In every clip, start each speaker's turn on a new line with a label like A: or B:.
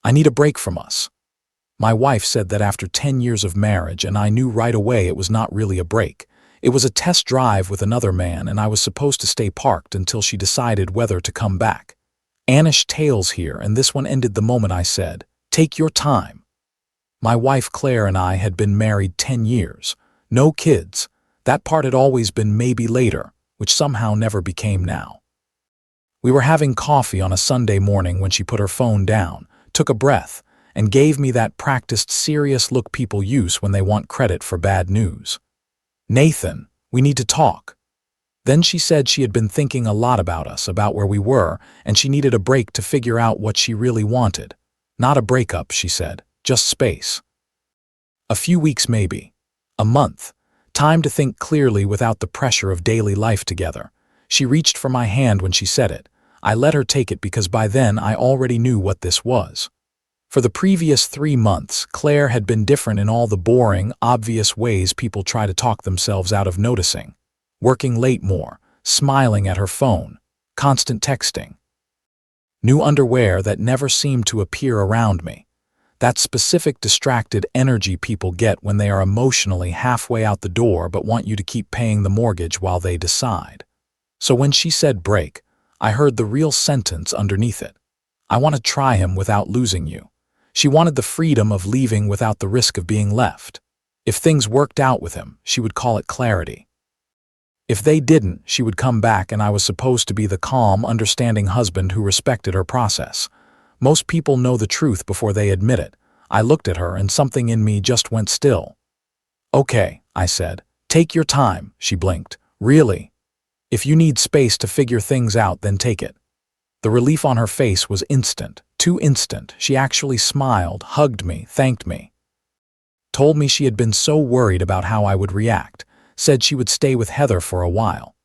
A: I need a break from us. My wife said that after 10 years of marriage, and I knew right away it was not really a break. It was a test drive with another man, and I was supposed to stay parked until she decided whether to come back. Anish tales here, and this one ended the moment I said, "Take your time." My wife Claire and I had been married 10 years. No kids. That part had always been maybe later, which somehow never became now. We were having coffee on a Sunday morning when she put her phone down, took a breath, and gave me that practiced serious look people use when they want credit for bad news. "Nathan, we need to talk." Then she said she had been thinking a lot about us, about where we were, and she needed a break to figure out what she really wanted. Not a breakup, she said, just space. A few weeks maybe. A month. Time to think clearly without the pressure of daily life together. She reached for my hand when she said it. I let her take it because by then I already knew what this was. For the previous 3 months, Claire had been different in all the boring, obvious ways people try to talk themselves out of noticing. Working late more, smiling at her phone, constant texting. New underwear that never seemed to appear around me. That specific distracted energy people get when they are emotionally halfway out the door but want you to keep paying the mortgage while they decide. So when she said break, I heard the real sentence underneath it. I want to try him without losing you. She wanted the freedom of leaving without the risk of being left. If things worked out with him, she would call it clarity. If they didn't, she would come back, and I was supposed to be the calm, understanding husband who respected her process. Most people know the truth before they admit it. I looked at her and something in me just went still. "Okay," I said. "Take your time," she blinked. "Really? If you need space to figure things out, then take it." The relief on her face was instant, too instant. She actually smiled, hugged me, thanked me. Told me she had been so worried about how I would react. Said she would stay with Heather for a while.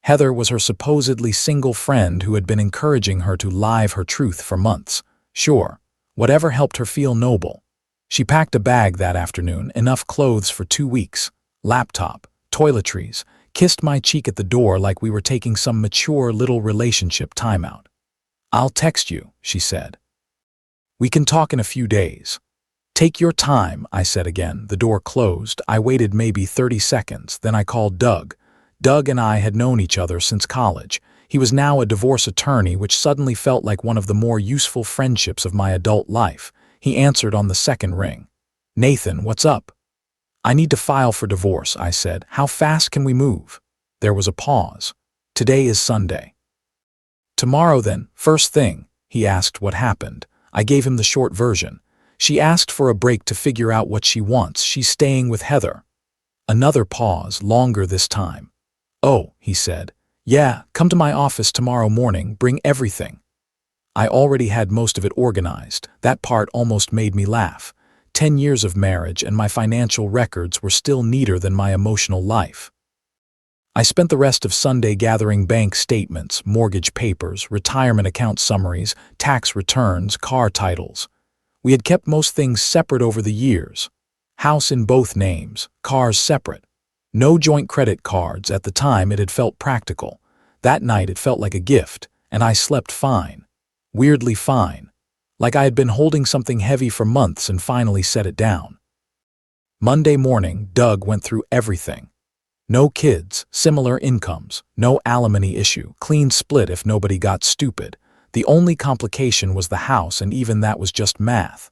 A: Heather was her supposedly single friend who had been encouraging her to live her truth for months. Sure, whatever helped her feel noble. She packed a bag that afternoon, enough clothes for 2 weeks, laptop, toiletries, kissed my cheek at the door like we were taking some mature little relationship timeout. "I'll text you," she said. "We can talk in a few days." "Take your time," I said again. The door closed. I waited maybe 30 seconds. Then I called Doug. Doug and I had known each other since college. He was now a divorce attorney, which suddenly felt like one of the more useful friendships of my adult life. He answered on the second ring. "Nathan, what's up?" "I need to file for divorce," I said. "How fast can we move?" There was a pause. "Today is Sunday." "Tomorrow then, first thing." He asked what happened. I gave him the short version. She asked for a break to figure out what she wants. She's staying with Heather. Another pause, longer this time. "Oh," he said. "Yeah, come to my office tomorrow morning, bring everything." I already had most of it organized. That part almost made me laugh. 10 years of marriage and my financial records were still neater than my emotional life. I spent the rest of Sunday gathering bank statements, mortgage papers, retirement account summaries, tax returns, car titles. We had kept most things separate over the years. House in both names, cars separate. No joint credit cards. At the time it had felt practical. That night it felt like a gift, and I slept fine. Weirdly fine. Like I had been holding something heavy for months and finally set it down. Monday morning, Doug went through everything. No kids, similar incomes, no alimony issue, clean split if nobody got stupid. The only complication was the house, and even that was just math.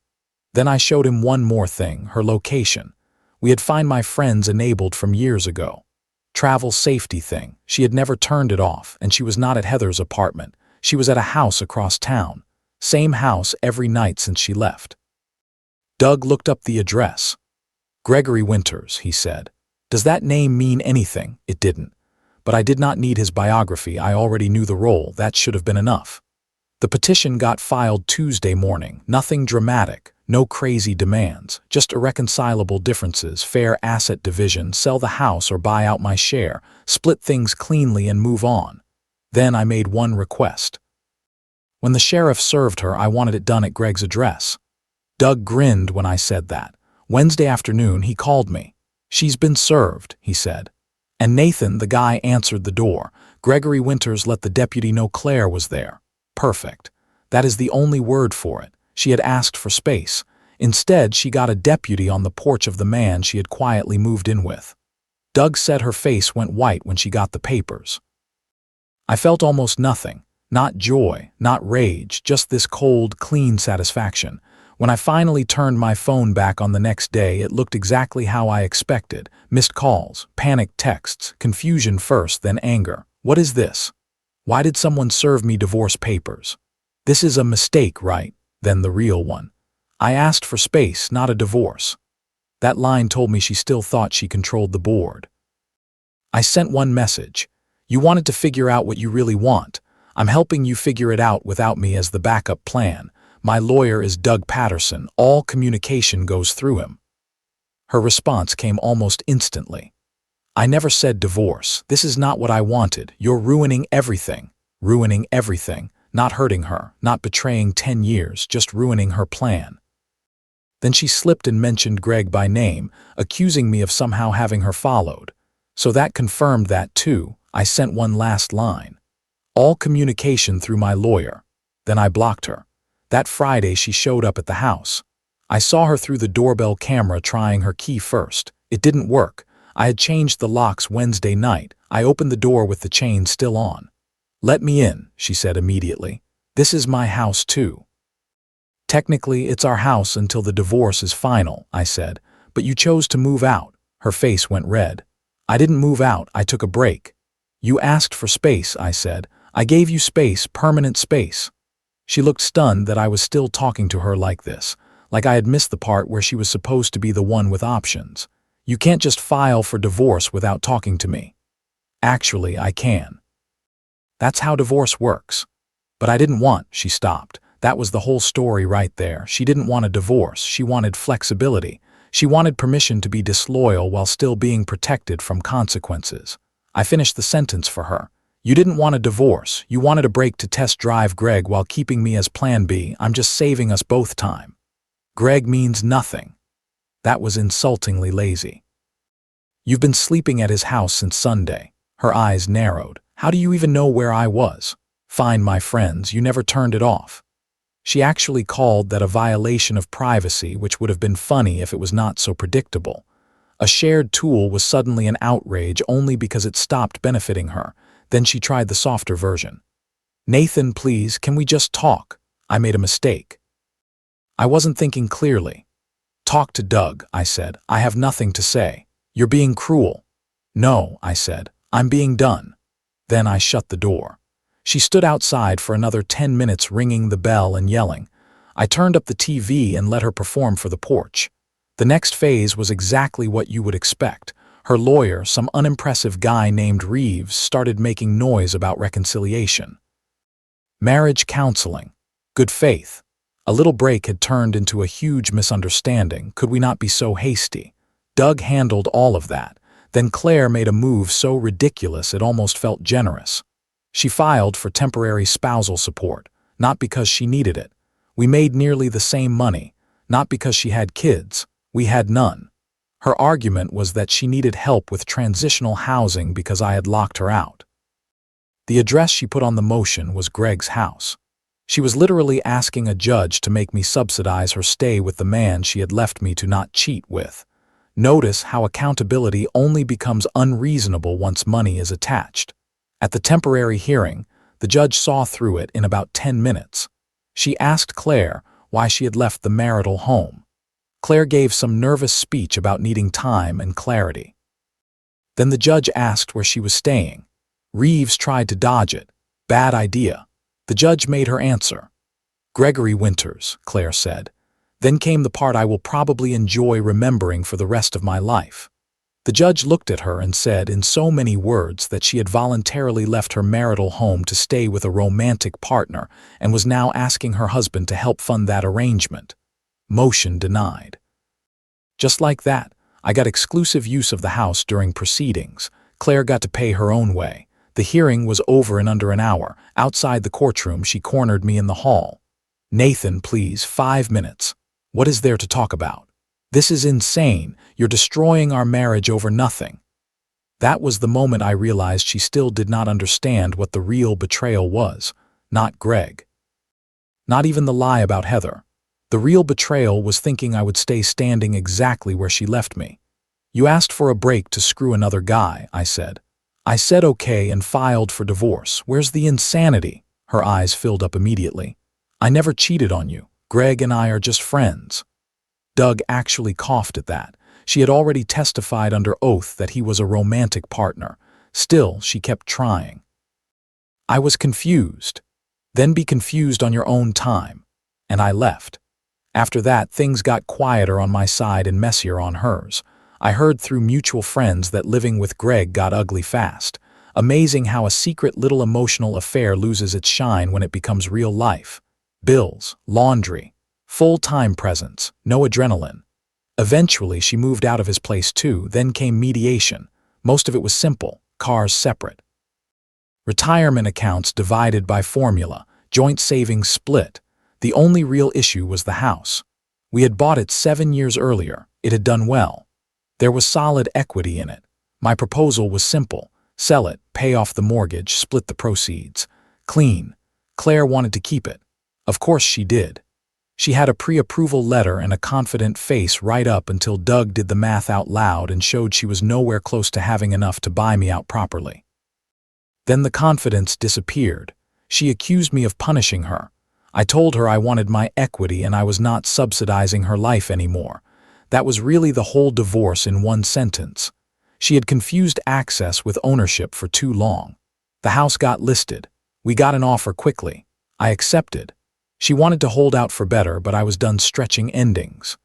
A: Then I showed him one more thing, her location. We had Find My Friends enabled from years ago. Travel safety thing. She had never turned it off, and she was not at Heather's apartment. She was at a house across town. Same house every night since she left. Doug looked up the address. "Gregory Winters," he said. "Does that name mean anything?" It didn't. But I did not need his biography. I already knew the role. That should have been enough. The petition got filed Tuesday morning. Nothing dramatic, no crazy demands, just irreconcilable differences, fair asset division, sell the house or buy out my share, split things cleanly and move on. Then I made one request. When the sheriff served her, I wanted it done at Greg's address. Doug grinned when I said that. Wednesday afternoon, he called me. "She's been served," he said. And Nathan, the guy, answered the door. Gregory Winters let the deputy know Claire was there. Perfect. That is the only word for it. She had asked for space. Instead, she got a deputy on the porch of the man she had quietly moved in with. Doug said her face went white when she got the papers. I felt almost nothing. Not joy, not rage, just this cold, clean satisfaction. When I finally turned my phone back on the next day, it looked exactly how I expected. Missed calls, panicked texts, confusion first, then anger. What is this? Why did someone serve me divorce papers? This is a mistake, right? Then the real one. I asked for space, not a divorce. That line told me she still thought she controlled the board. I sent one message. You wanted to figure out what you really want. I'm helping you figure it out without me as the backup plan. My lawyer is Doug Patterson. All communication goes through him. Her response came almost instantly. I never said divorce. This is not what I wanted. You're ruining everything. Ruining everything. Not hurting her, not betraying 10 years, just ruining her plan. Then she slipped and mentioned Greg by name, accusing me of somehow having her followed. So that confirmed that too. I sent one last line. All communication through my lawyer. Then I blocked her. That Friday she showed up at the house. I saw her through the doorbell camera trying her key first. It didn't work. I had changed the locks Wednesday night. I opened the door with the chain still on. Let me in, she said immediately. This is my house too. Technically, it's our house until the divorce is final, I said, but you chose to move out. Her face went red. I didn't move out, I took a break. You asked for space, I said. I gave you space, permanent space. She looked stunned that I was still talking to her like this, like I had missed the part where she was supposed to be the one with options. You can't just file for divorce without talking to me. Actually, I can. That's how divorce works. But I didn't want, she stopped. That was the whole story right there. She didn't want a divorce. She wanted flexibility. She wanted permission to be disloyal while still being protected from consequences. I finished the sentence for her. You didn't want a divorce. You wanted a break to test drive Greg while keeping me as plan B. I'm just saving us both time. Greg means nothing. That was insultingly lazy. You've been sleeping at his house since Sunday. Her eyes narrowed. How do you even know where I was? Fine, my friends, you never turned it off. She actually called that a violation of privacy, which would have been funny if it was not so predictable. A shared tool was suddenly an outrage only because it stopped benefiting her. Then she tried the softer version. Nathan, please, can we just talk? I made a mistake. I wasn't thinking clearly. Talk to Doug, I said. I have nothing to say. You're being cruel. No, I said. I'm being done. Then I shut the door. She stood outside for another 10 minutes ringing the bell and yelling. I turned up the TV and let her perform for the porch. The next phase was exactly what you would expect. Her lawyer, some unimpressive guy named Reeves, started making noise about reconciliation. Marriage counseling. Good faith. A little break had turned into a huge misunderstanding. Could we not be so hasty? Doug handled all of that. Then Claire made a move so ridiculous it almost felt generous. She filed for temporary spousal support, not because she needed it. We made nearly the same money, not because she had kids. We had none. Her argument was that she needed help with transitional housing because I had locked her out. The address she put on the motion was Greg's house. She was literally asking a judge to make me subsidize her stay with the man she had left me to not cheat with. Notice how accountability only becomes unreasonable once money is attached. At the temporary hearing, the judge saw through it in about 10 minutes. She asked Claire why she had left the marital home. Claire gave some nervous speech about needing time and clarity. Then the judge asked where she was staying. Reeves tried to dodge it. Bad idea. The judge made her answer. Gregory Winters, Claire said. Then came the part I will probably enjoy remembering for the rest of my life. The judge looked at her and said in so many words that she had voluntarily left her marital home to stay with a romantic partner and was now asking her husband to help fund that arrangement. Motion denied. Just like that, I got exclusive use of the house during proceedings. Claire got to pay her own way. The hearing was over in under an hour. Outside the courtroom, she cornered me in the hall. Nathan, please, 5 minutes. What is there to talk about? This is insane. You're destroying our marriage over nothing. That was the moment I realized she still did not understand what the real betrayal was. Not Greg. Not even the lie about Heather. The real betrayal was thinking I would stay standing exactly where she left me. You asked for a break to screw another guy, I said. I said okay and filed for divorce. Where's the insanity? Her eyes filled up immediately. I never cheated on you. Greg and I are just friends. Doug actually coughed at that. She had already testified under oath that he was a romantic partner. Still, she kept trying. I was confused. Then be confused on your own time. And I left. After that, things got quieter on my side and messier on hers. I heard through mutual friends that living with Greg got ugly fast. Amazing how a secret little emotional affair loses its shine when it becomes real life. Bills, laundry, full-time presence, no adrenaline. Eventually, she moved out of his place too, then came mediation. Most of it was simple, cars separate. Retirement accounts divided by formula, joint savings split. The only real issue was the house. We had bought it 7 years earlier. It had done well. There was solid equity in it. My proposal was simple. Sell it, pay off the mortgage, split the proceeds. Clean. Claire wanted to keep it. Of course she did. She had a pre-approval letter and a confident face right up until Doug did the math out loud and showed she was nowhere close to having enough to buy me out properly. Then the confidence disappeared. She accused me of punishing her. I told her I wanted my equity and I was not subsidizing her life anymore. That was really the whole divorce in one sentence. She had confused access with ownership for too long. The house got listed. We got an offer quickly. I accepted. She wanted to hold out for better, but I was done stretching endings.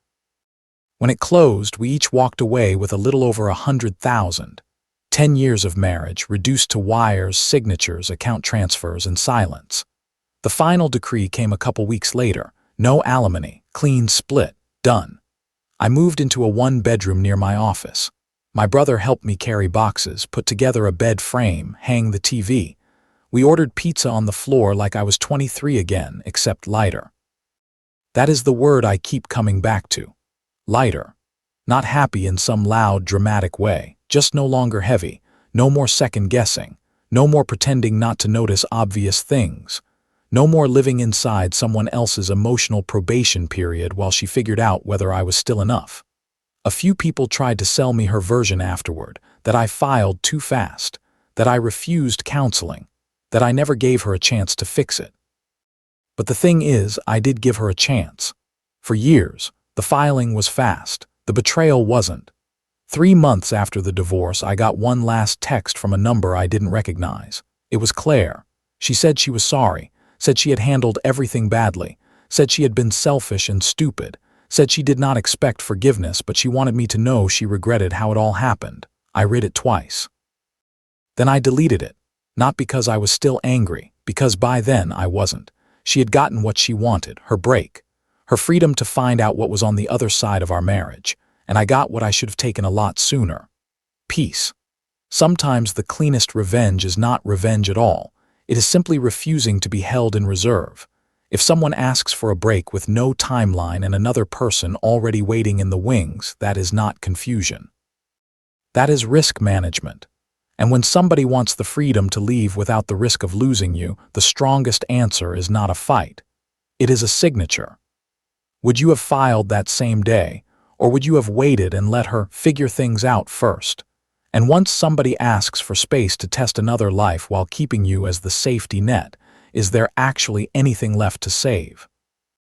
A: When it closed, we each walked away with a little over $100,000. 10 years of marriage reduced to wires, signatures, account transfers, and silence. The final decree came a couple weeks later. No alimony, clean split, done. I moved into a one-bedroom near my office. My brother helped me carry boxes, put together a bed frame, hang the TV. We ordered pizza on the floor like I was 23 again, except lighter. That is the word I keep coming back to. Lighter. Not happy in some loud, dramatic way, just no longer heavy, no more second-guessing, no more pretending not to notice obvious things. No more living inside someone else's emotional probation period while she figured out whether I was still enough. A few people tried to sell me her version afterward, that I filed too fast, that I refused counseling, that I never gave her a chance to fix it. But the thing is, I did give her a chance. For years, the filing was fast, the betrayal wasn't. 3 months after the divorce, I got one last text from a number I didn't recognize. It was Claire. She said she was sorry, said she had handled everything badly, said she had been selfish and stupid, said she did not expect forgiveness, but she wanted me to know she regretted how it all happened. I read it twice. Then I deleted it, not because I was still angry, because by then I wasn't. She had gotten what she wanted, her break, her freedom to find out what was on the other side of our marriage, and I got what I should have taken a lot sooner. Peace. Sometimes the cleanest revenge is not revenge at all. It is simply refusing to be held in reserve. If someone asks for a break with no timeline and another person already waiting in the wings, that is not confusion. That is risk management. And when somebody wants the freedom to leave without the risk of losing you, the strongest answer is not a fight. It is a signature. Would you have filed that same day, or would you have waited and let her figure things out first? And once somebody asks for space to test another life while keeping you as the safety net, is there actually anything left to save?